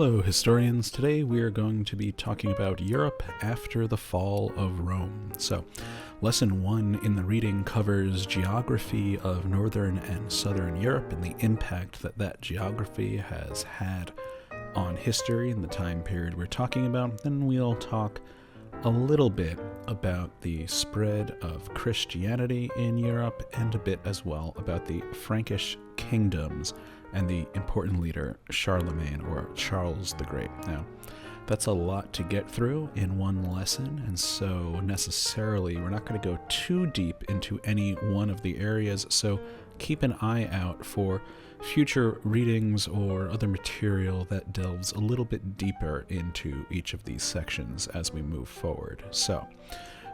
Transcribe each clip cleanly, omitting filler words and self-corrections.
Hello, historians. Today we are going to be talking about Europe after the fall of Rome. So, Lesson 1 in the reading covers geography of Northern and Southern Europe and the impact that that geography has had on history in the time period we're talking about. Then we'll talk a little bit about the spread of Christianity in Europe and a bit as well about the Frankish kingdoms and the important leader Charlemagne, or Charles the Great. Now, that's a lot to get through in one lesson, and so necessarily we're not going to go too deep into any one of the areas, so keep an eye out for future readings or other material that delves a little bit deeper into each of these sections as we move forward. So,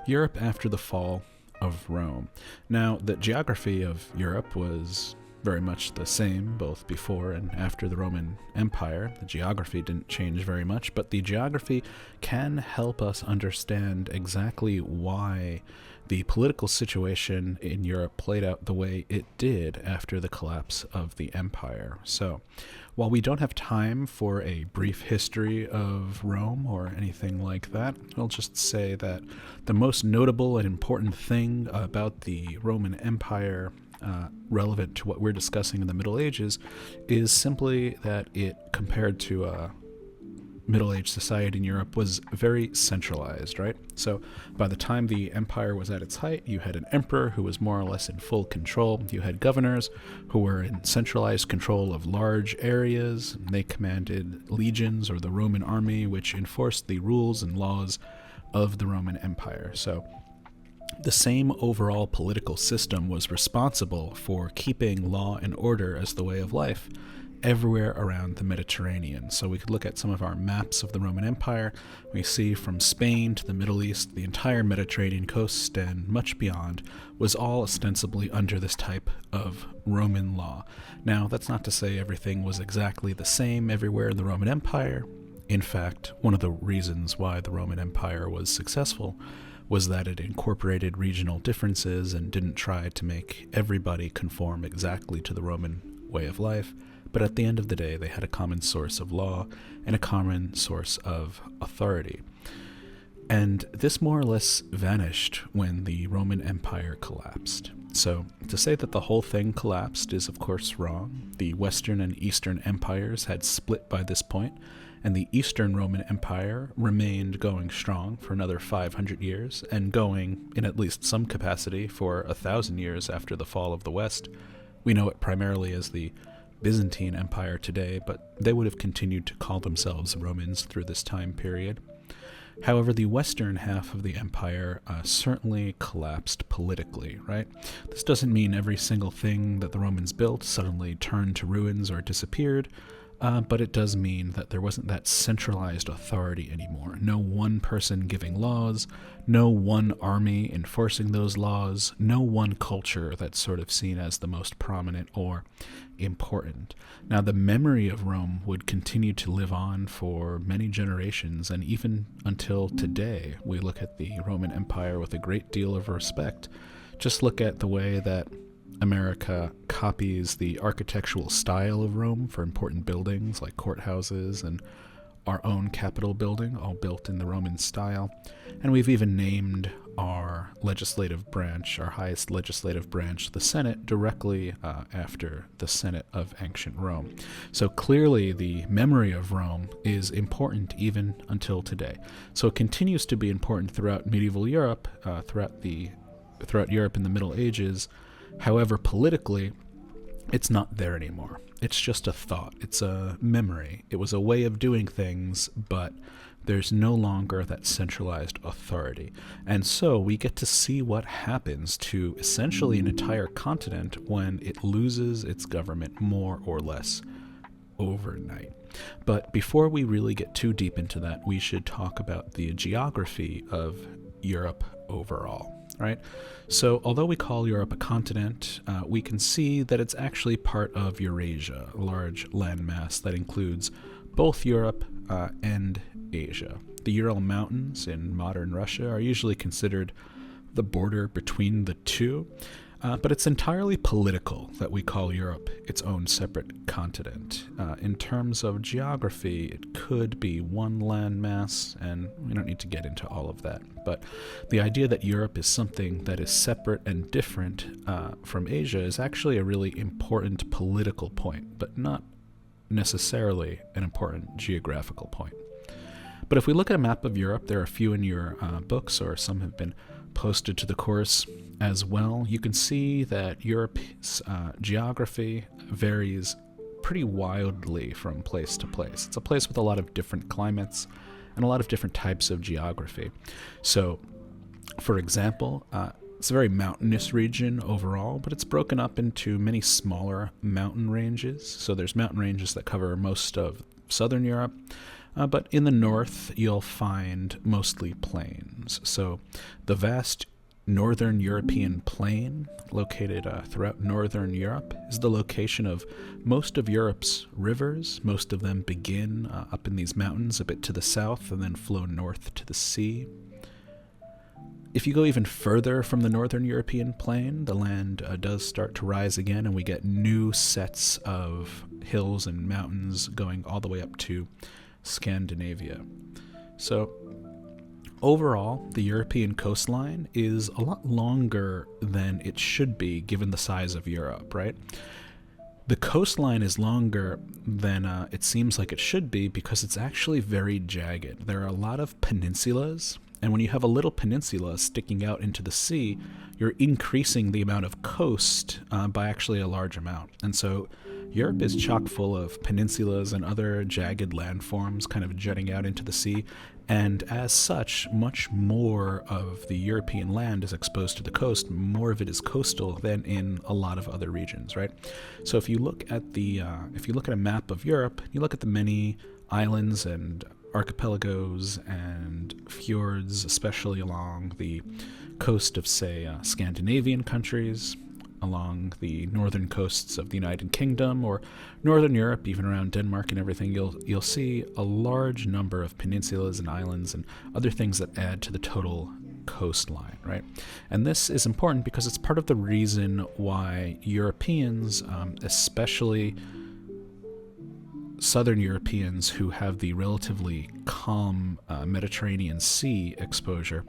Europe after the fall of Rome. Now, the geography of Europe was very much the same both before and after the Roman Empire. The geography didn't change very much, but the geography can help us understand exactly why the political situation in Europe played out the way it did after the collapse of the empire. So, while we don't have time for a brief history of Rome or anything like that, I'll just say that the most notable and important thing about the Roman Empire relevant to what we're discussing in the Middle Ages is simply that it, compared to Middle Age society in Europe, was very centralized, right? So by the time the empire was at its height, you had an emperor who was more or less in full control. You had governors who were in centralized control of large areas. They commanded legions or the Roman army, which enforced the rules and laws of the Roman Empire. So the same overall political system was responsible for keeping law and order as the way of life everywhere around the Mediterranean. So we could look at some of our maps of the Roman Empire. We see from Spain to the Middle East, the entire Mediterranean coast and much beyond was all ostensibly under this type of Roman law. Now, that's not to say everything was exactly the same everywhere in the Roman Empire. In fact, one of the reasons why the Roman Empire was successful was that it incorporated regional differences and didn't try to make everybody conform exactly to the Roman way of life, but at the end of the day, they had a common source of law and a common source of authority. And this more or less vanished when the Roman Empire collapsed. So, to say that the whole thing collapsed is of course wrong. The Western and Eastern empires had split by this point, and the Eastern Roman Empire remained going strong for another 500 years, and going, in at least some capacity, for 1,000 years after the fall of the West. We know it primarily as the Byzantine Empire today, but they would have continued to call themselves Romans through this time period. However, the western half of the empire certainly collapsed politically, right? This doesn't mean every single thing that the Romans built suddenly turned to ruins or disappeared, but it does mean that there wasn't that centralized authority anymore. No one person giving laws, no one army enforcing those laws, no one culture that's sort of seen as the most prominent or important. Now, the memory of Rome would continue to live on for many generations, and even until today, we look at the Roman Empire with a great deal of respect. Just look at the way that America copies the architectural style of Rome for important buildings like courthouses and our own Capitol building, all built in the Roman style. And we've even named our legislative branch, our highest legislative branch, the Senate, directly after the Senate of ancient Rome. So clearly the memory of Rome is important even until today. So it continues to be important throughout medieval Europe, throughout Europe in the Middle Ages. However, politically, it's not there anymore. It's just a thought. It's a memory. It was a way of doing things, but there's no longer that centralized authority. And so we get to see what happens to essentially an entire continent when it loses its government more or less overnight. But before we really get too deep into that, we should talk about the geography of Europe overall. Right? So although we call Europe a continent, we can see that it's actually part of Eurasia, a large landmass that includes both Europe and Asia. The Ural Mountains in modern Russia are usually considered the border between the two. But it's entirely political that we call Europe its own separate continent. In terms of geography, it could be one landmass, and we don't need to get into all of that. But the idea that Europe is something that is separate and different from Asia is actually a really important political point, but not necessarily an important geographical point. But if we look at a map of Europe, there are a few in your books, or some have been posted to the course as well. You can see that Europe's geography varies pretty wildly from place to place. It's a place with a lot of different climates and a lot of different types of geography. So, for example, it's a very mountainous region overall, but it's broken up into many smaller mountain ranges. So there's mountain ranges that cover most of southern Europe, but in the north you'll find mostly plains. So the vast northern European plain, located throughout northern Europe, is the location of most of Europe's rivers. Most of them begin up in these mountains a bit to the south and then flow north to the sea. If you go even further from the northern European plain, the land does start to rise again, and we get new sets of hills and mountains going all the way up to Scandinavia. So overall, the European coastline is a lot longer than it should be given the size of Europe, right? The coastline is longer than it seems like it should be because it's actually very jagged. There are a lot of peninsulas, and when you have a little peninsula sticking out into the sea, you're increasing the amount of coast by actually a large amount. And so Europe is chock full of peninsulas and other jagged landforms kind of jutting out into the sea, and as such, much more of the European land is exposed to the coast. More of it is coastal than in a lot of other regions, right? So if you look at a map of Europe, you look at the many islands and archipelagos and fjords, especially along the coast of, say, Scandinavian countries, along the northern coasts of the United Kingdom or northern Europe, even around Denmark and everything, you'll see a large number of peninsulas and islands and other things that add to the total coastline, right? And this is important because it's part of the reason why Europeans, especially southern Europeans who have the relatively calm Mediterranean Sea exposure,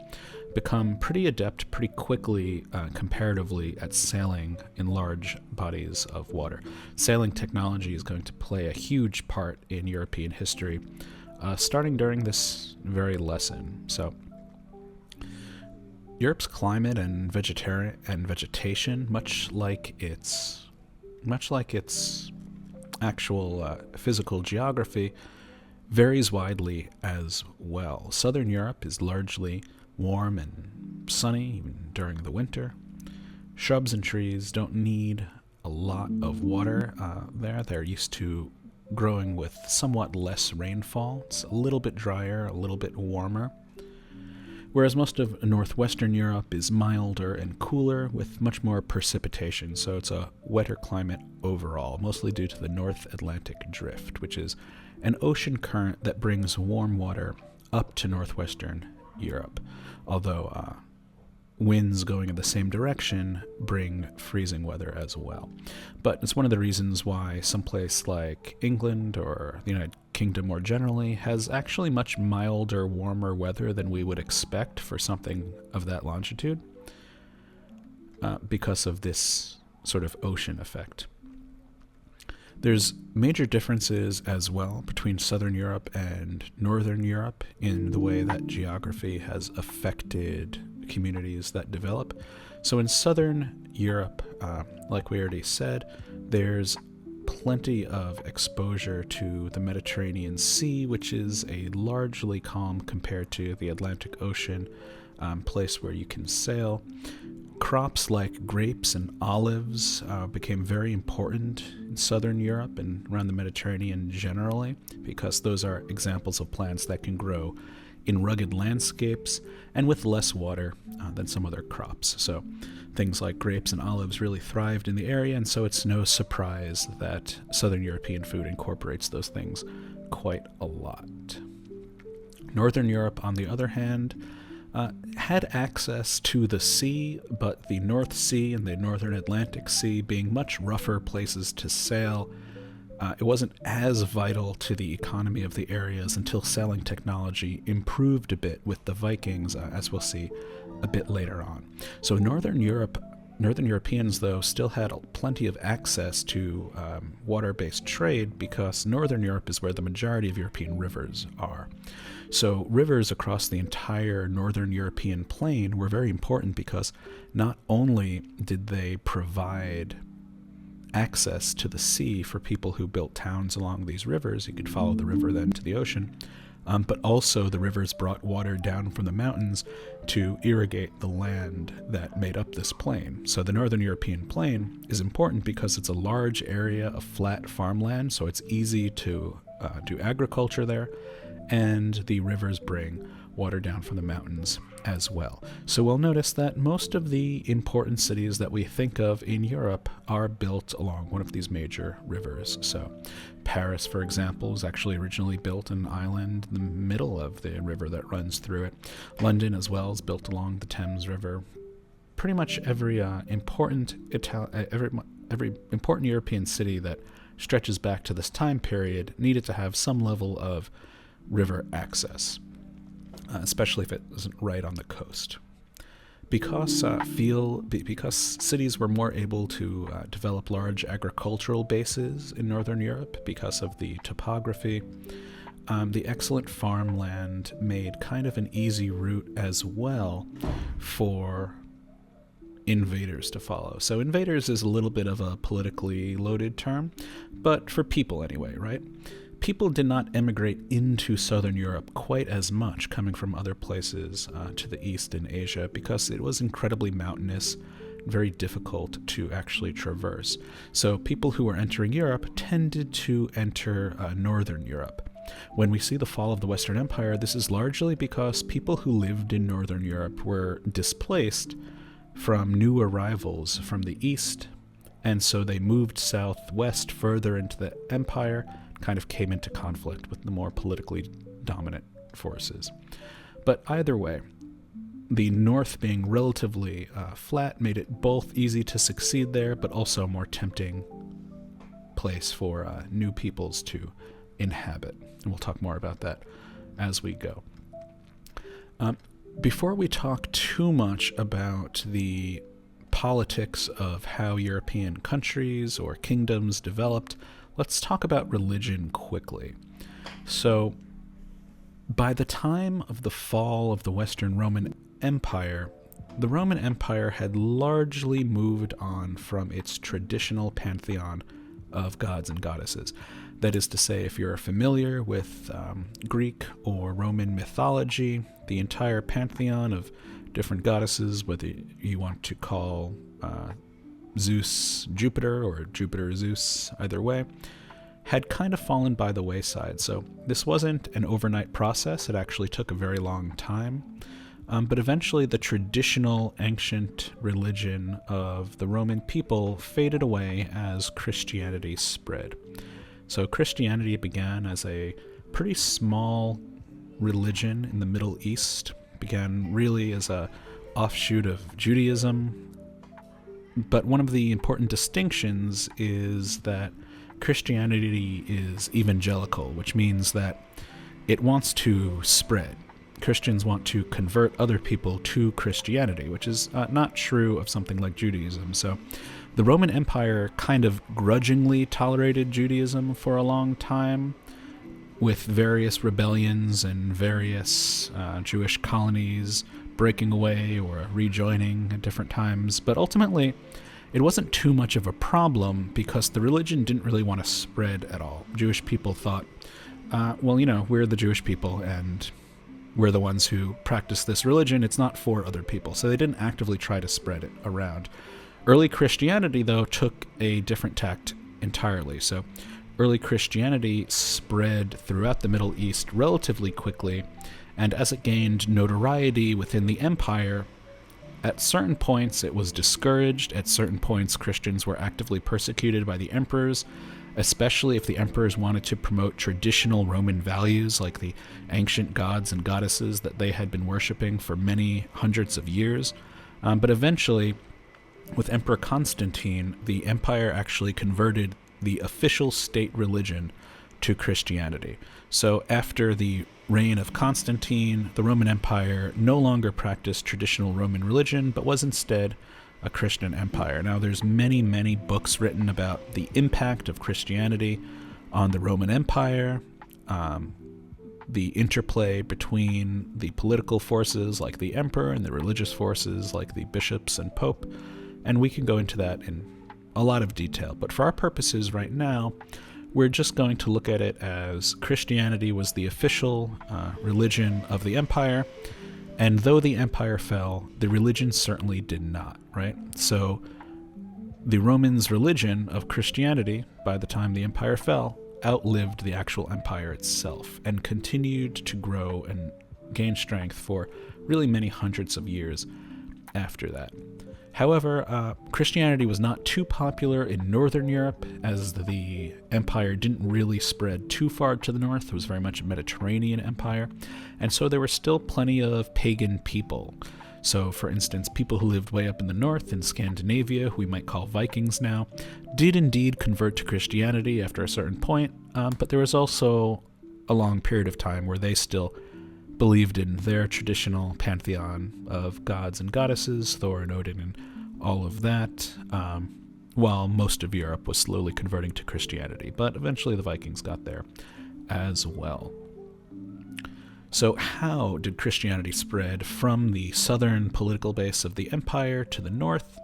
become pretty adept pretty quickly comparatively at sailing in large bodies of water. Sailing technology is going to play a huge part in European history, starting during this very lesson. So Europe's climate and vegetation, much like its actual physical geography, varies widely as well. Southern Europe is largely warm and sunny even during the winter. Shrubs and trees don't need a lot of water there. They're used to growing with somewhat less rainfall. It's a little bit drier, a little bit warmer. Whereas most of northwestern Europe is milder and cooler with much more precipitation, so it's a wetter climate overall, mostly due to the North Atlantic Drift, which is an ocean current that brings warm water up to northwestern Europe, although winds going in the same direction bring freezing weather as well. But it's one of the reasons why someplace like England or the United Kingdom more generally has actually much milder, warmer weather than we would expect for something of that longitude, because of this sort of ocean effect. There's major differences as well between Southern Europe and Northern Europe in the way that geography has affected communities that develop. So in Southern Europe, like we already said, there's plenty of exposure to the Mediterranean Sea, which is a largely calm compared to the Atlantic Ocean, place where you can sail. Crops like grapes and olives became very important in Southern Europe and around the Mediterranean generally, because those are examples of plants that can grow in rugged landscapes and with less water than some other crops. So things like grapes and olives really thrived in the area, and so it's no surprise that Southern European food incorporates those things quite a lot. Northern Europe, on the other hand, had access to the sea, but the North Sea and the Northern Atlantic Sea being much rougher places to sail, it wasn't as vital to the economy of the areas until sailing technology improved a bit with the Vikings, as we'll see a bit later on. So Northern Europeans, though, still had plenty of access to water-based trade because Northern Europe is where the majority of European rivers are. So rivers across the entire Northern European plain were very important because not only did they provide access to the sea for people who built towns along these rivers, you could follow the river then to the ocean, but also the rivers brought water down from the mountains to irrigate the land that made up this plain. So the Northern European plain is important because it's a large area of flat farmland, so it's easy to do agriculture there, and the rivers bring water down from the mountains as well. So we'll notice that most of the important cities that we think of in Europe are built along one of these major rivers. So Paris, for example, was actually originally built an island in the middle of the river that runs through it. London as well is built along the Thames River. Pretty much every important European city that stretches back to this time period needed to have some level of river access, especially if it isn't right on the coast. Because cities were more able to develop large agricultural bases in Northern Europe because of the topography, the excellent farmland made kind of an easy route as well for invaders to follow. So invaders is a little bit of a politically loaded term, but for people anyway, right? People did not emigrate into Southern Europe quite as much coming from other places to the east in Asia because it was incredibly mountainous, very difficult to actually traverse. So people who were entering Europe tended to enter Northern Europe. When we see the fall of the Western Empire, this is largely because people who lived in Northern Europe were displaced from new arrivals from the east, and so they moved southwest further into the empire, kind of came into conflict with the more politically dominant forces. But either way, the north being relatively flat made it both easy to succeed there, but also a more tempting place for new peoples to inhabit. And we'll talk more about that as we go. Before we talk too much about the politics of how European countries or kingdoms developed, let's talk about religion quickly. So, by the time of the fall of the Western Roman Empire, the Roman Empire had largely moved on from its traditional pantheon of gods and goddesses. That is to say, if you're familiar with Greek or Roman mythology, the entire pantheon of different goddesses, whether you want to call Zeus Jupiter or Jupiter Zeus, either way, had kind of fallen by the wayside. So this wasn't an overnight process. It actually took a very long time. But eventually the traditional ancient religion of the Roman people faded away as Christianity spread. So Christianity began as a pretty small religion in the Middle East, began really as a offshoot of Judaism. But one of the important distinctions is that Christianity is evangelical, which means that it wants to spread. Christians want to convert other people to Christianity, which is not true of something like Judaism. So the Roman Empire kind of grudgingly tolerated Judaism for a long time, with various rebellions and various Jewish colonies breaking away or rejoining at different times. But ultimately, it wasn't too much of a problem because the religion didn't really want to spread at all. Jewish people thought, we're the Jewish people and we're the ones who practice this religion. It's not for other people. So they didn't actively try to spread it around. Early Christianity, though, took a different tact entirely. So early Christianity spread throughout the Middle East relatively quickly, and as it gained notoriety within the empire, at certain points it was discouraged, at certain points Christians were actively persecuted by the emperors, especially if the emperors wanted to promote traditional Roman values like the ancient gods and goddesses that they had been worshipping for many hundreds of years. But eventually, with Emperor Constantine, the empire actually converted the official state religion to Christianity. So after the reign of Constantine, the Roman Empire no longer practiced traditional Roman religion, but was instead a Christian empire. Now, there's many, many books written about the impact of Christianity on the Roman Empire, the interplay between the political forces like the emperor and the religious forces like the bishops and pope, and we can go into that in a lot of detail. But for our purposes right now, we're just going to look at it as Christianity was the official religion of the empire, and though the empire fell, the religion certainly did not, right? So the Romans' religion of Christianity, by the time the empire fell, outlived the actual empire itself and continued to grow and gain strength for really many hundreds of years after that. However, Christianity was not too popular in Northern Europe, as the empire didn't really spread too far to the north. It was very much a Mediterranean empire, and so there were still plenty of pagan people. So, for instance, people who lived way up in the north in Scandinavia, who we might call Vikings now, did indeed convert to Christianity after a certain point, but there was also a long period of time where they still believed in their traditional pantheon of gods and goddesses, Thor and Odin and all of that, while most of Europe was slowly converting to Christianity. But eventually the Vikings got there as well. So how did Christianity spread from the southern political base of the empire to the north?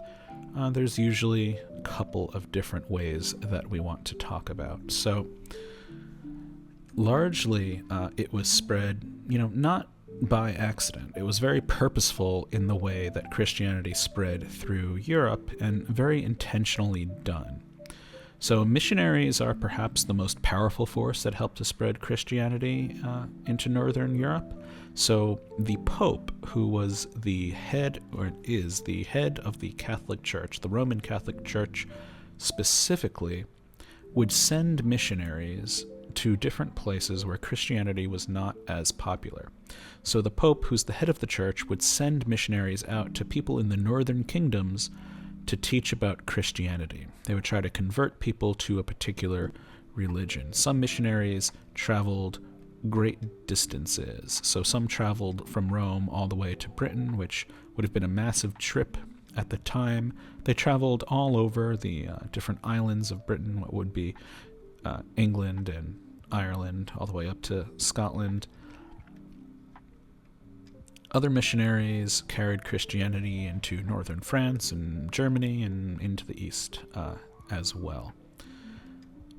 There's usually a couple of different ways that we want to talk about. So largely, it was spread, not by accident. It was very purposeful in the way that Christianity spread through Europe and very intentionally done. So missionaries are perhaps the most powerful force that helped to spread Christianity into Northern Europe. So the Pope, who was the head, or is the head of the Catholic Church, the Roman Catholic Church specifically, would send missionaries to different places where Christianity was not as popular. So the Pope, who's the head of the church, would send missionaries out to people in the northern kingdoms to teach about Christianity. They would try to convert people to a particular religion. Some missionaries traveled great distances. So some traveled from Rome all the way to Britain, which would have been a massive trip at the time. They traveled all over the different islands of Britain, what would be England and Ireland, all the way up to Scotland. Other missionaries carried Christianity into northern France and Germany and into the east as well.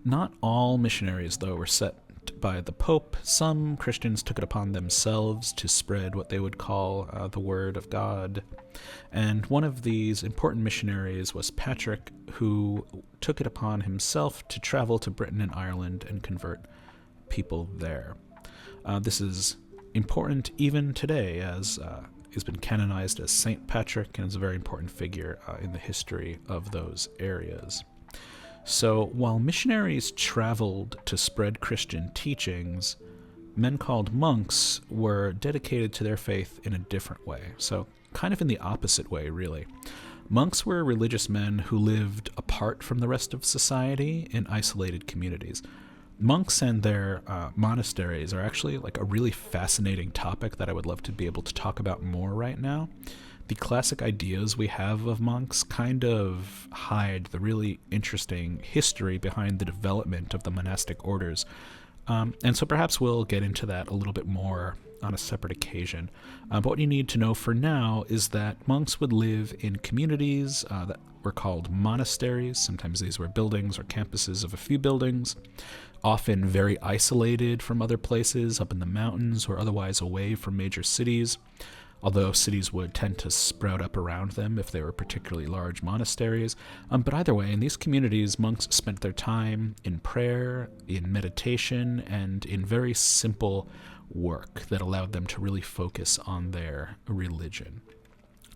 Not all missionaries, though, were sent by the Pope. Some Christians took it upon themselves to spread what they would call the Word of God. And one of these important missionaries was Patrick, who took it upon himself to travel to Britain and Ireland and convert people there. This is important even today, as he's been canonized as Saint Patrick and is a very important figure in the history of those areas. So while missionaries traveled to spread Christian teachings, men called monks were dedicated to their faith in a different way. So kind of in the opposite way, really. Monks were religious men who lived apart from the rest of society in isolated communities. Monks and their monasteries are actually like a really fascinating topic that I would love to be able to talk about more right now. The classic ideas we have of monks kind of hide the really interesting history behind the development of the monastic orders. And so perhaps we'll get into that a little bit more on a separate occasion. But what you need to know for now is that monks would live in communities that were called monasteries. Sometimes these were buildings or campuses of a few buildings, often very isolated from other places, up in the mountains or otherwise away from major cities, although cities would tend to sprout up around them if they were particularly large monasteries. But either way, in these communities, monks spent their time in prayer, in meditation, and in very simple work that allowed them to really focus on their religion.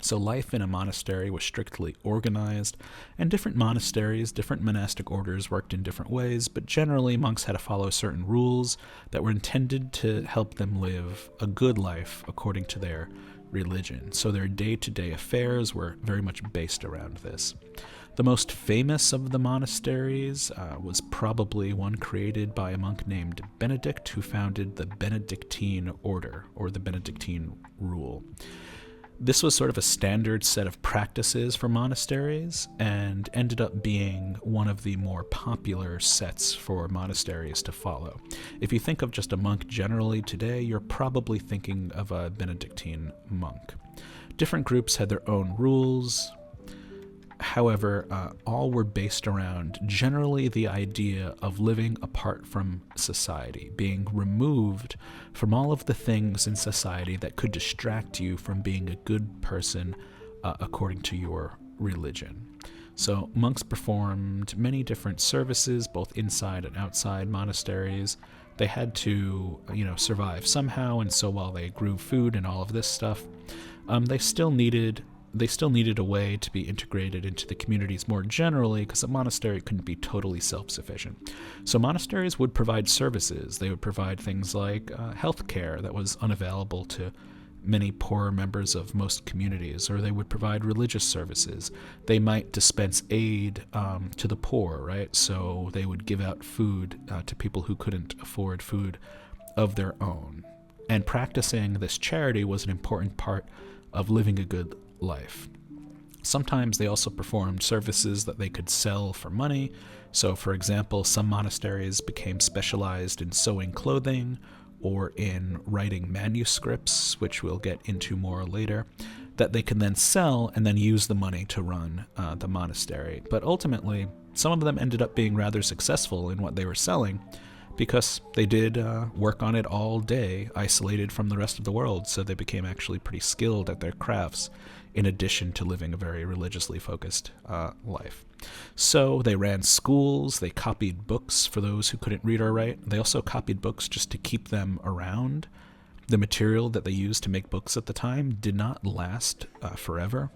So life in a monastery was strictly organized, and different monasteries, different monastic orders worked in different ways, but generally monks had to follow certain rules that were intended to help them live a good life according to their religion. So their day-to-day affairs were very much based around this. The most famous of the monasteries was probably one created by a monk named Benedict, who founded the Benedictine order, or the Benedictine rule. This was sort of a standard set of practices for monasteries and ended up being one of the more popular sets for monasteries to follow. If you think of just a monk generally today, you're probably thinking of a Benedictine monk. Different groups had their own rules. However, all were based around generally the idea of living apart from society, being removed from all of the things in society that could distract you from being a good person according to your religion. So monks performed many different services, both inside and outside monasteries. They had to, survive somehow, and so while they grew food and all of this stuff, they still needed a way to be integrated into the communities more generally, because a monastery couldn't be totally self-sufficient. So monasteries would provide services. They would provide things like health care that was unavailable to many poor members of most communities, or they would provide religious services. They might dispense aid to the poor, right? So they would give out food to people who couldn't afford food of their own. And practicing this charity was an important part of living a good life. Sometimes they also performed services that they could sell for money. So, for example, some monasteries became specialized in sewing clothing or in writing manuscripts, which we'll get into more later, that they can then sell and then use the money to run the monastery. But ultimately, some of them ended up being rather successful in what they were selling, because they did work on it all day, isolated from the rest of the world, so they became actually pretty skilled at their crafts, in addition to living a very religiously focused life. So they ran schools, they copied books for those who couldn't read or write. They also copied books just to keep them around. The material that they used to make books at the time did not last forever.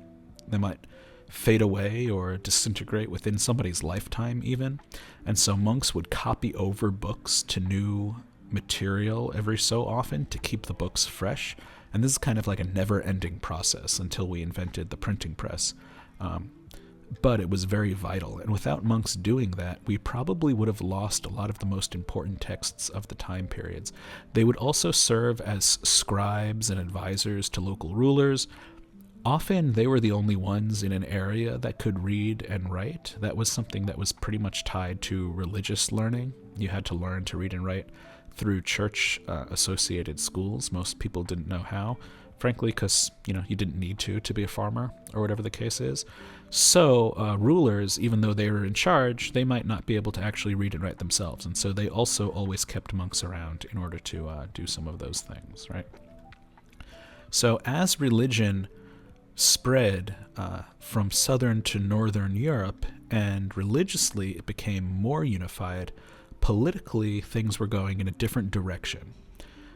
They might fade away or disintegrate within somebody's lifetime even. And so monks would copy over books to new material every so often to keep the books fresh. And this is kind of like a never-ending process until we invented the printing press. But it was very vital. And without monks doing that, we probably would have lost a lot of the most important texts of the time periods. They would also serve as scribes and advisors to local rulers. Often they were the only ones in an area that could read and write. That was something that was pretty much tied to religious learning. You had to learn to read and write through church-associated schools. Most people didn't know how, frankly, because you didn't need to be a farmer or whatever the case is. So rulers, even though they were in charge, they might not be able to actually read and write themselves, and so they also always kept monks around in order to do some of those things, right? So as religion spread from southern to northern Europe, and religiously it became more unified, politically things were going in a different direction.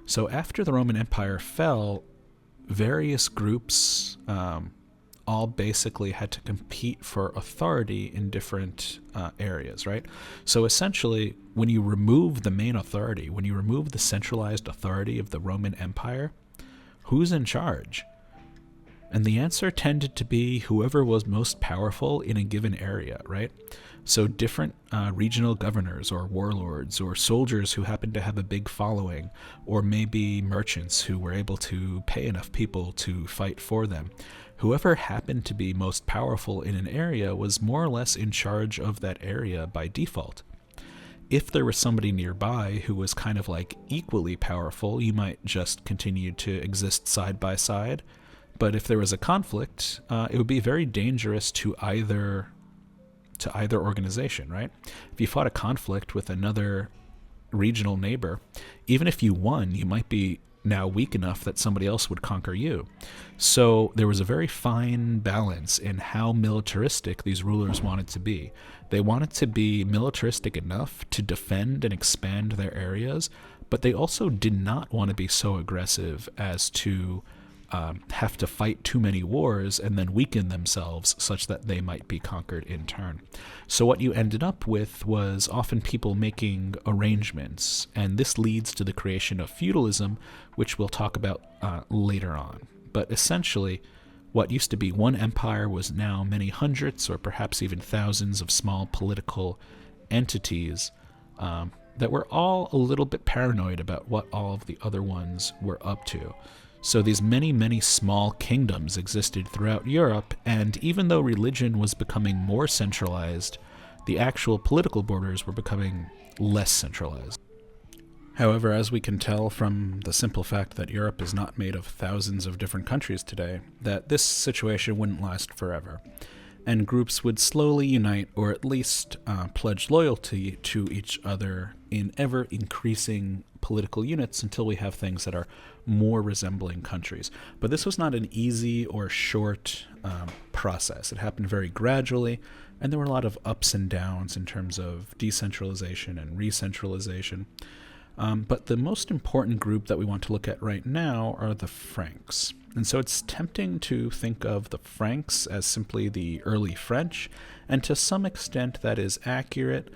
So after the Roman Empire fell, various groups all basically had to compete for authority in different areas, right? So essentially, when you remove the main authority, when you remove the centralized authority of the Roman Empire, who's in charge? And the answer tended to be whoever was most powerful in a given area, right? So different regional governors or warlords or soldiers who happened to have a big following, or maybe merchants who were able to pay enough people to fight for them. Whoever happened to be most powerful in an area was more or less in charge of that area by default. If there was somebody nearby who was kind of like equally powerful, you might just continue to exist side by side. But if there was a conflict, it would be very dangerous to either organization, right? If you fought a conflict with another regional neighbor, even if you won, you might be now weak enough that somebody else would conquer you. So there was a very fine balance in how militaristic these rulers wanted to be. They wanted to be militaristic enough to defend and expand their areas, but they also did not want to be so aggressive as to have to fight too many wars and then weaken themselves such that they might be conquered in turn. So what you ended up with was often people making arrangements, and this leads to the creation of feudalism, which we'll talk about later on. But essentially, what used to be one empire was now many hundreds or perhaps even thousands of small political entities that were all a little bit paranoid about what all of the other ones were up to. So these many, many small kingdoms existed throughout Europe, and even though religion was becoming more centralized, the actual political borders were becoming less centralized. However, as we can tell from the simple fact that Europe is not made of thousands of different countries today, that this situation wouldn't last forever, and groups would slowly unite or at least pledge loyalty to each other in ever-increasing political units until we have things that are more resembling countries. But this was not an easy or short process. It happened very gradually, and there were a lot of ups and downs in terms of decentralization and re-centralization. But the most important group that we want to look at right now are the Franks. And so it's tempting to think of the Franks as simply the early French, and to some extent that is accurate,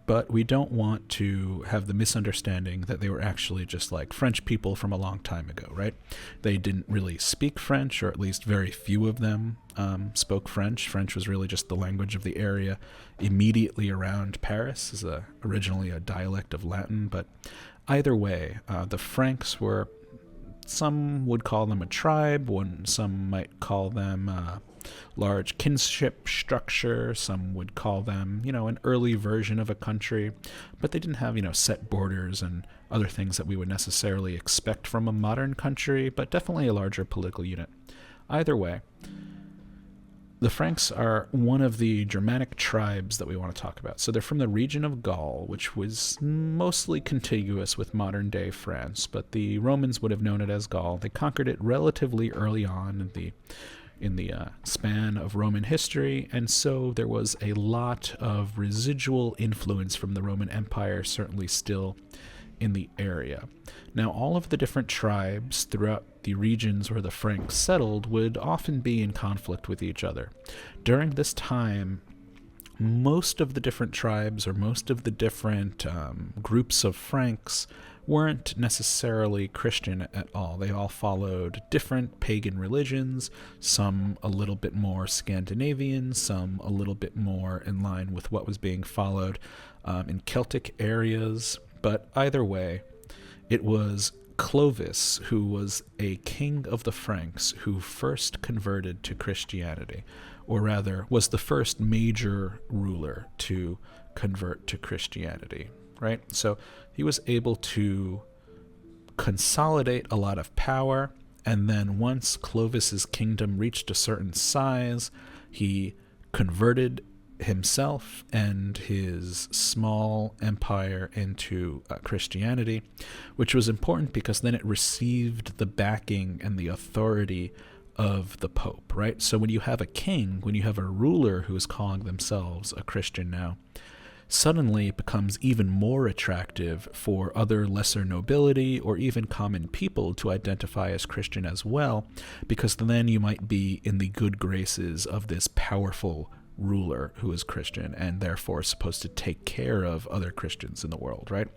but we don't want to have the misunderstanding that they were actually just like French people from a long time ago, right? They didn't really speak French, or at least very few of them spoke French. French was really just the language of the area immediately around Paris, is originally a dialect of Latin, but either way, the Franks were, some would call them a tribe, some might call them large kinship structure, some would call them, an early version of a country, but they didn't have, set borders and other things that we would necessarily expect from a modern country, but definitely a larger political unit. Either way, the Franks are one of the Germanic tribes that we want to talk about. So they're from the region of Gaul, which was mostly contiguous with modern-day France, but the Romans would have known it as Gaul. They conquered it relatively early on in the span of Roman history, and so there was a lot of residual influence from the Roman Empire, certainly still in the area. Now, all of the different tribes throughout the regions where the Franks settled would often be in conflict with each other. During this time, most of the different tribes or most of the different groups of Franks weren't necessarily Christian at all. They all followed different pagan religions, some a little bit more Scandinavian, some a little bit more in line with what was being followed in Celtic areas. But either way, it was Clovis, who was a king of the Franks, who first converted to Christianity, or rather was the first major ruler to convert to Christianity, right? So he was able to consolidate a lot of power, and then once Clovis's kingdom reached a certain size, he converted himself and his small empire into Christianity, which was important because then it received the backing and the authority of the Pope, right? So when you have a king, when you have a ruler who is calling themselves a Christian now, suddenly it becomes even more attractive for other lesser nobility or even common people to identify as Christian as well, because then you might be in the good graces of this powerful ruler who is Christian and therefore supposed to take care of other Christians in the world, right?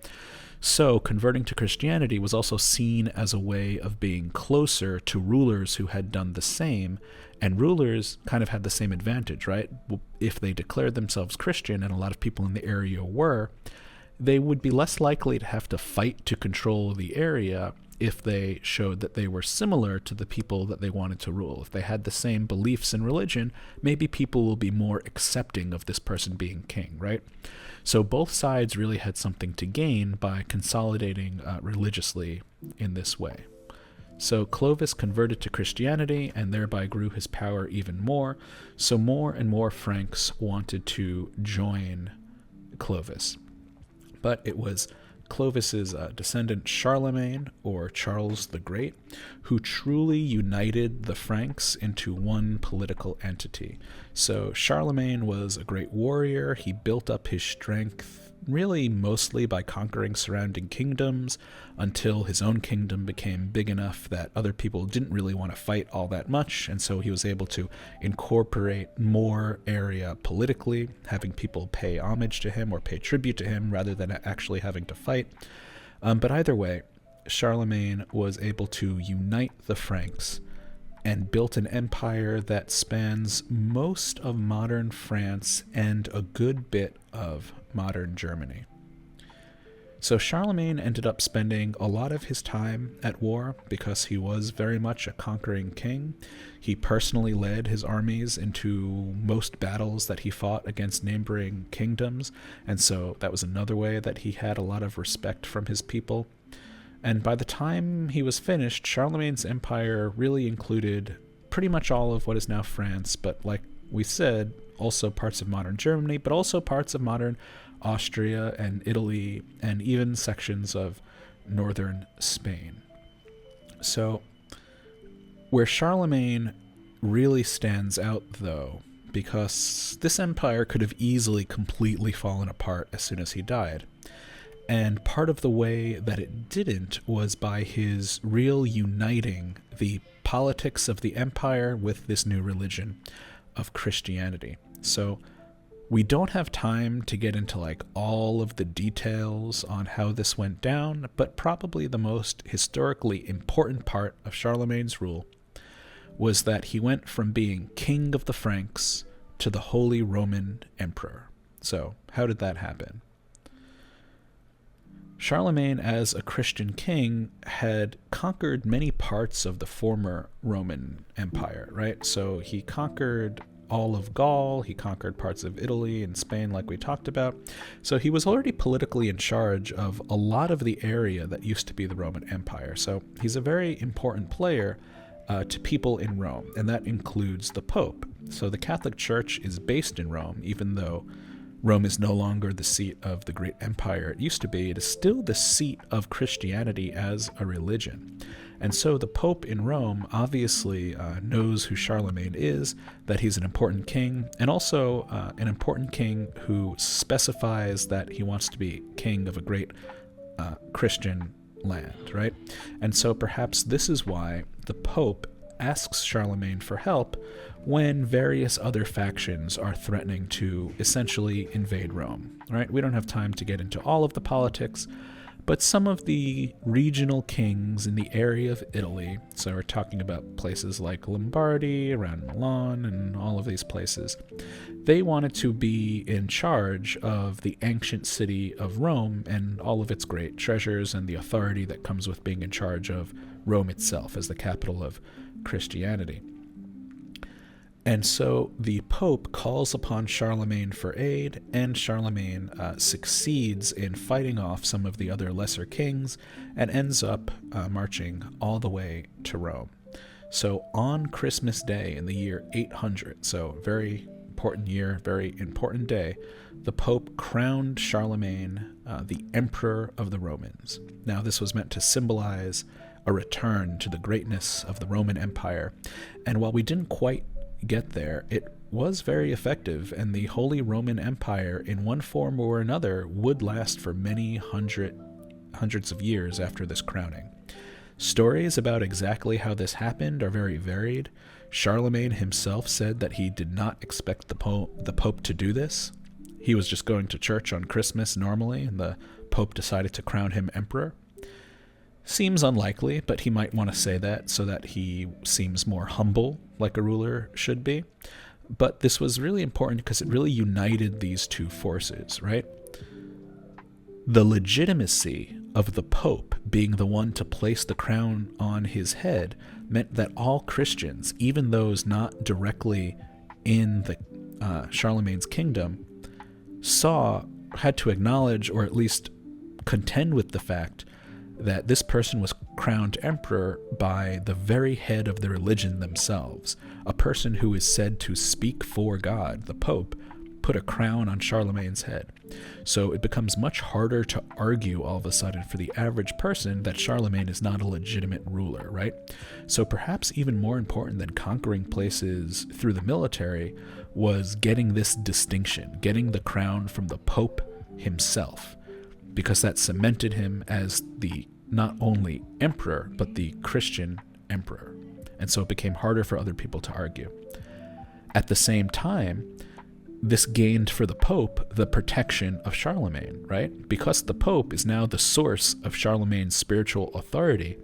So converting to Christianity was also seen as a way of being closer to rulers who had done the same, and rulers kind of had the same advantage, right? If they declared themselves Christian, and a lot of people in the area were, they would be less likely to have to fight to control the area if they showed that they were similar to the people that they wanted to rule. If they had the same beliefs in religion, maybe people will be more accepting of this person being king, right? So both sides really had something to gain by consolidating religiously in this way. So Clovis converted to Christianity and thereby grew his power even more. So more and more Franks wanted to join Clovis. But it was Clovis's descendant Charlemagne, or Charles the Great, who truly united the Franks into one political entity. So Charlemagne was a great warrior. He built up his strength really mostly by conquering surrounding kingdoms until his own kingdom became big enough that other people didn't really want to fight all that much, and so he was able to incorporate more area politically, having people pay homage to him or pay tribute to him rather than actually having to fight. But either way, Charlemagne was able to unite the Franks and built an empire that spans most of modern France and a good bit of modern Germany. So Charlemagne ended up spending a lot of his time at war because he was very much a conquering king. He personally led his armies into most battles that he fought against neighboring kingdoms, and so that was another way that he had a lot of respect from his people. And by the time he was finished, Charlemagne's empire really included pretty much all of what is now France, but like we said, also parts of modern Germany, but also parts of modern Austria and Italy, and even sections of northern Spain. So, where Charlemagne really stands out, though, because this empire could have easily completely fallen apart as soon as he died, and part of the way that it didn't was by his real uniting the politics of the empire with this new religion of Christianity. So we don't have time to get into like all of the details on how this went down, but probably the most historically important part of Charlemagne's rule was that he went from being king of the Franks to the Holy Roman Emperor. So how did that happen? Charlemagne, as a Christian king, had conquered many parts of the former Roman Empire, right? So he conquered all of Gaul, he conquered parts of Italy and Spain like we talked about. So he was already politically in charge of a lot of the area that used to be the Roman Empire. So he's a very important player to people in Rome, and that includes the Pope. So the Catholic Church is based in Rome, even though Rome is no longer the seat of the great empire it used to be. It is still the seat of Christianity as a religion. And so the Pope in Rome obviously knows who Charlemagne is, that he's an important king, and also an important king who specifies that he wants to be king of a great Christian land, right? And so perhaps this is why the Pope asks Charlemagne for help when various other factions are threatening to essentially invade Rome, right? We don't have time to get into all of the politics, but some of the regional kings in the area of Italy, so we're talking about places like Lombardy, around Milan, and all of these places, they wanted to be in charge of the ancient city of Rome and all of its great treasures and the authority that comes with being in charge of Rome itself as the capital of Christianity. And so the Pope calls upon Charlemagne for aid, and Charlemagne succeeds in fighting off some of the other lesser kings and ends up marching all the way to Rome. So on Christmas Day in the year 800, so very important year, very important day, the Pope crowned Charlemagne the Emperor of the Romans. Now this was meant to symbolize a return to the greatness of the Roman Empire, and while we didn't quite get there, it was very effective, and the Holy Roman Empire, in one form or another, would last for many hundreds of years after this crowning. Stories about exactly how this happened are very varied. Charlemagne himself said that he did not expect the Pope to do this. He was just going to church on Christmas normally, and the Pope decided to crown him emperor. Seems unlikely, but he might want to say that so that he seems more humble, like a ruler should be. But this was really important because it really united these two forces, right? The legitimacy of the Pope being the one to place the crown on his head meant that all Christians, even those not directly in the Charlemagne's kingdom, had to acknowledge or at least contend with the fact that this person was crowned emperor by the very head of the religion themselves. A person who is said to speak for God, the Pope, put a crown on Charlemagne's head. So it becomes much harder to argue all of a sudden for the average person that Charlemagne is not a legitimate ruler, right? So perhaps even more important than conquering places through the military was getting this distinction, getting the crown from the Pope himself, because that cemented him as the not only emperor, but the Christian emperor. And so it became harder for other people to argue. At the same time, this gained for the Pope the protection of Charlemagne, right? Because the Pope is now the source of Charlemagne's spiritual authority,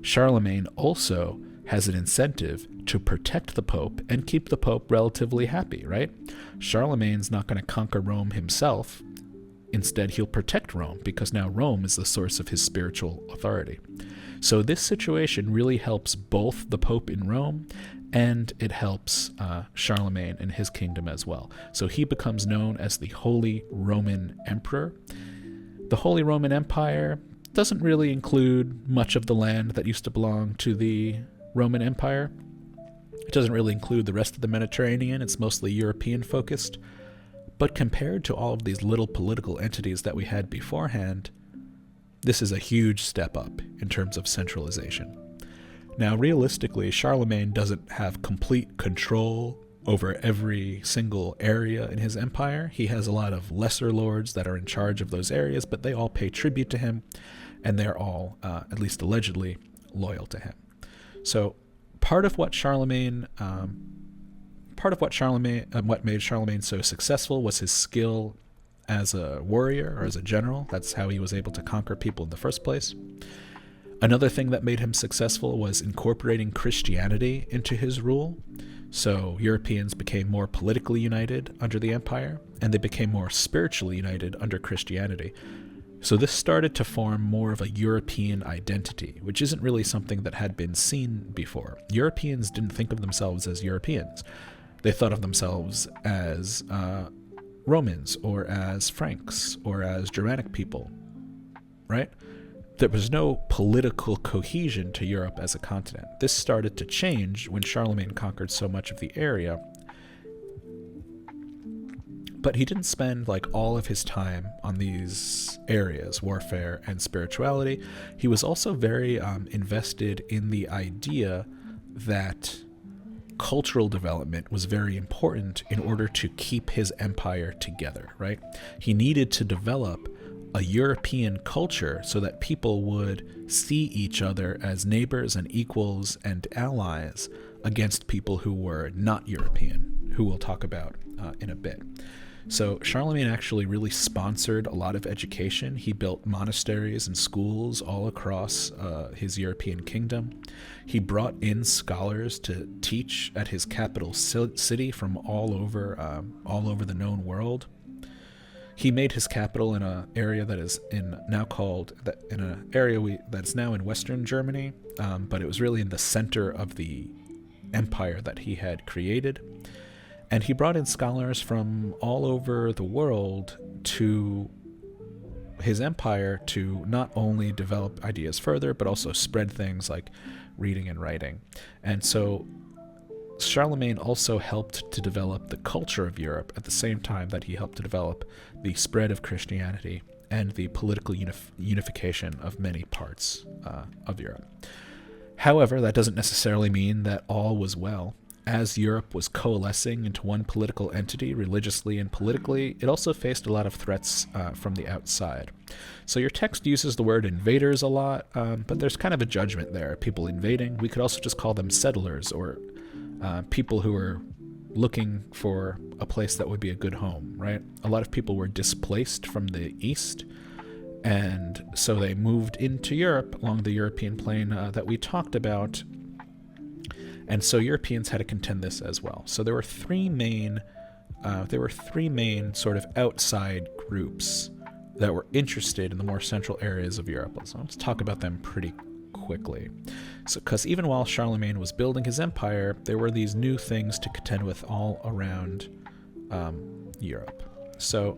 Charlemagne also has an incentive to protect the Pope and keep the Pope relatively happy, right? Charlemagne's not going to conquer Rome himself. Instead, he'll protect Rome, because now Rome is the source of his spiritual authority. So this situation really helps both the Pope in Rome, and it helps Charlemagne and his kingdom as well. So he becomes known as the Holy Roman Emperor. The Holy Roman Empire doesn't really include much of the land that used to belong to the Roman Empire. It doesn't really include the rest of the Mediterranean. It's mostly European focused. But compared to all of these little political entities that we had beforehand, this is a huge step up in terms of centralization. Now, realistically, Charlemagne doesn't have complete control over every single area in his empire. He has a lot of lesser lords that are in charge of those areas, but they all pay tribute to him, and they're all, at least allegedly, loyal to him. So part of what made Charlemagne so successful was his skill as a warrior or as a general. That's how he was able to conquer people in the first place. Another thing that made him successful was incorporating Christianity into his rule. So Europeans became more politically united under the empire, and they became more spiritually united under Christianity. So this started to form more of a European identity, which isn't really something that had been seen before. Europeans didn't think of themselves as Europeans. They thought of themselves as Romans, or as Franks, or as Germanic people, right? There was no political cohesion to Europe as a continent. This started to change when Charlemagne conquered so much of the area. But he didn't spend all of his time on these areas, warfare and spirituality. He was also very invested in the idea that cultural development was very important in order to keep his empire together, right? He needed to develop a European culture so that people would see each other as neighbors and equals and allies against people who were not European, who we'll talk about in a bit. So Charlemagne actually really sponsored a lot of education. He built monasteries and schools all across his European kingdom. He brought in scholars to teach at his capital city from all over the known world. He made his capital in an area that's now in Western Germany, but it was really in the center of the empire that he had created. And he brought in scholars from all over the world to his empire to not only develop ideas further, but also spread things like reading and writing. And so Charlemagne also helped to develop the culture of Europe at the same time that he helped to develop the spread of Christianity and the political unification of many parts of Europe. However, that doesn't necessarily mean that all was well. As Europe was coalescing into one political entity, religiously and politically, it also faced a lot of threats from the outside. So your text uses the word invaders a lot, but there's kind of a judgment there. People invading, we could also just call them settlers, or people who are looking for a place that would be a good home, right? A lot of people were displaced from the east, and so they moved into Europe along the European plain that we talked about. And so Europeans had to contend this as well. So there were three main sort of outside groups that were interested in the more central areas of Europe. So let's talk about them pretty quickly. So, because even while Charlemagne was building his empire, there were these new things to contend with all around Europe. So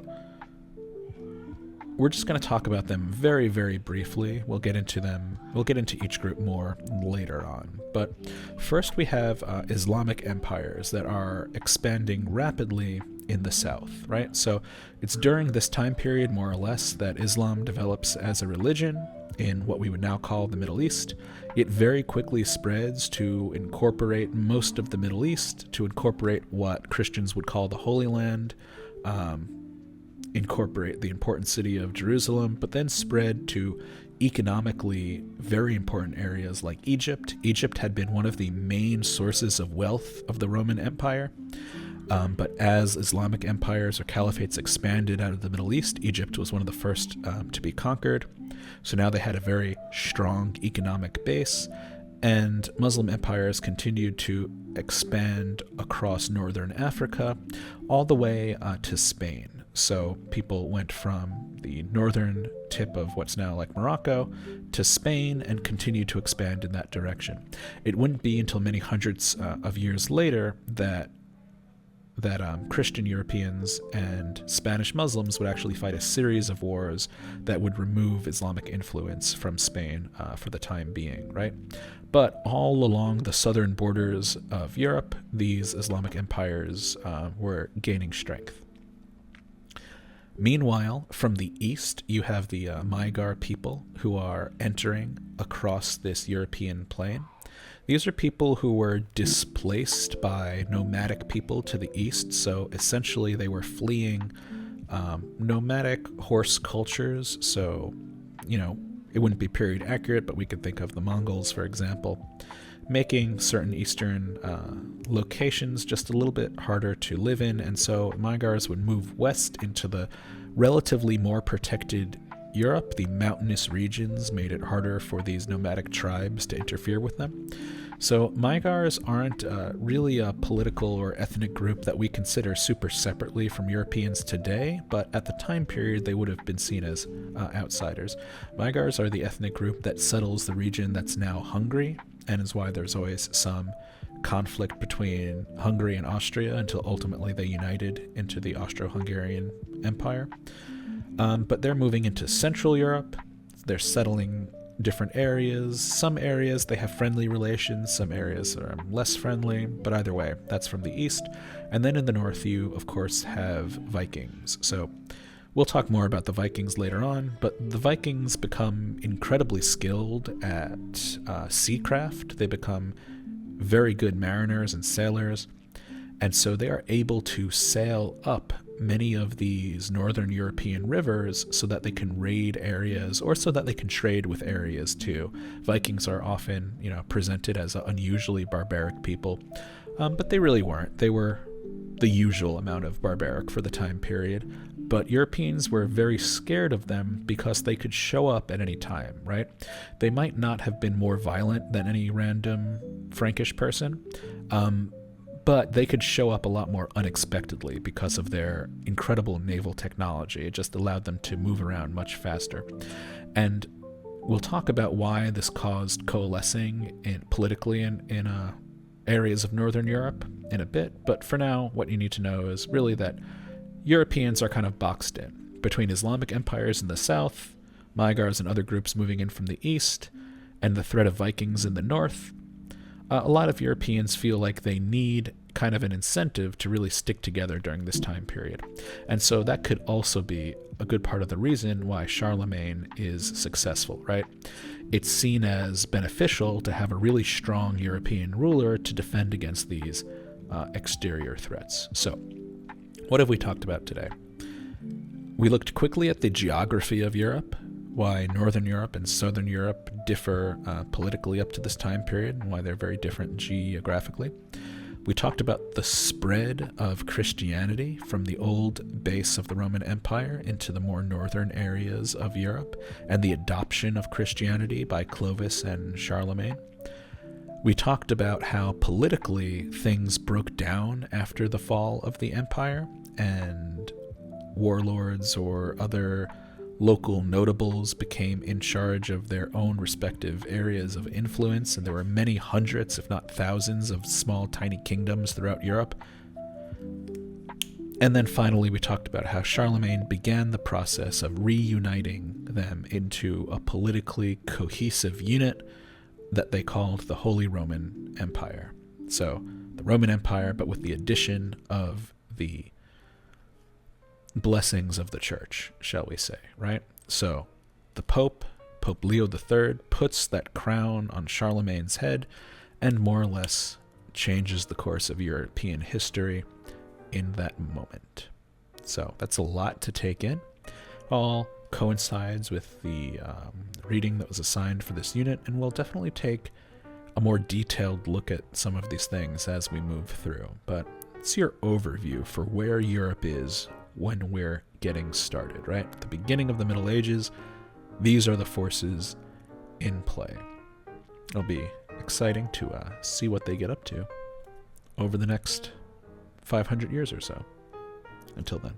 we're just going to talk about them very, very briefly. We'll get into each group more later on. But first we have Islamic empires that are expanding rapidly in the south, right? So it's during this time period, more or less, that Islam develops as a religion in what we would now call the Middle East. It very quickly spreads to incorporate most of the Middle East, to incorporate what Christians would call the Holy Land, incorporate the important city of Jerusalem, but then spread to economically very important areas like Egypt. Egypt had been one of the main sources of wealth of the Roman Empire. But as Islamic empires or caliphates expanded out of the Middle East, Egypt was one of the first to be conquered. So now they had a very strong economic base, and Muslim empires continued to expand across northern Africa all the way to Spain. So people went from the northern tip of what's now like Morocco to Spain and continued to expand in that direction. It wouldn't be until many hundreds of years later that Christian Europeans and Spanish Muslims would actually fight a series of wars that would remove Islamic influence from Spain for the time being, right? But all along the southern borders of Europe, these Islamic empires were gaining strength. Meanwhile, from the east, you have the Magyar people who are entering across this European plain. These are people who were displaced by nomadic people to the east, so essentially they were fleeing nomadic horse cultures. So, it wouldn't be period accurate, but we could think of the Mongols, for example, making certain eastern locations just a little bit harder to live in, and so Magyars would move west into the relatively more protected Europe. The mountainous regions made it harder for these nomadic tribes to interfere with them. So Magyars aren't really a political or ethnic group that we consider super separately from Europeans today, but at the time period they would have been seen as outsiders. Magyars are the ethnic group that settles the region that's now Hungary, and is why there's always some conflict between Hungary and Austria until ultimately they united into the Austro-Hungarian Empire. But they're moving into Central Europe. They're settling different areas. Some areas they have friendly relations, some areas are less friendly, but either way, that's from the east. And then in the north, you, of course, have Vikings. So we'll talk more about the Vikings later on, but the Vikings become incredibly skilled at seacraft. They become very good mariners and sailors, and so they are able to sail up many of these northern European rivers so that they can raid areas, or so that they can trade with areas too. Vikings are often, presented as unusually barbaric people, but they really weren't. They were the usual amount of barbaric for the time period, but Europeans were very scared of them because they could show up at any time, right? They might not have been more violent than any random Frankish person, but they could show up a lot more unexpectedly because of their incredible naval technology. It just allowed them to move around much faster. And we'll talk about why this caused coalescing politically in areas of Northern Europe in a bit. But for now, what you need to know is really that Europeans are kind of boxed in between Islamic empires in the south, Magyars and other groups moving in from the east, and the threat of Vikings in the north. A lot of Europeans feel like they need kind of an incentive to really stick together during this time period. And so that could also be a good part of the reason why Charlemagne is successful, right? It's seen as beneficial to have a really strong European ruler to defend against these exterior threats. So, what have we talked about today? We looked quickly at the geography of Europe, why Northern Europe and Southern Europe differ politically up to this time period, and why they're very different geographically. We talked about the spread of Christianity from the old base of the Roman Empire into the more northern areas of Europe, and the adoption of Christianity by Clovis and Charlemagne. We talked about how politically things broke down after the fall of the empire, and warlords or other local notables became in charge of their own respective areas of influence, and there were many hundreds, if not thousands, of small, tiny kingdoms throughout Europe. And then finally, we talked about how Charlemagne began the process of reuniting them into a politically cohesive unit that they called the Holy Roman Empire. So, the Roman Empire, but with the addition of the blessings of the church, shall we say, right? So the Pope Leo III, puts that crown on Charlemagne's head and more or less changes the course of European history in that moment. So that's a lot to take in. All coincides with the reading that was assigned for this unit, and we'll definitely take a more detailed look at some of these things as we move through. But it's your overview for where Europe is when we're getting started, right? At the beginning of the Middle Ages, these are the forces in play. It'll be exciting to see what they get up to over the next 500 years or so. Until then.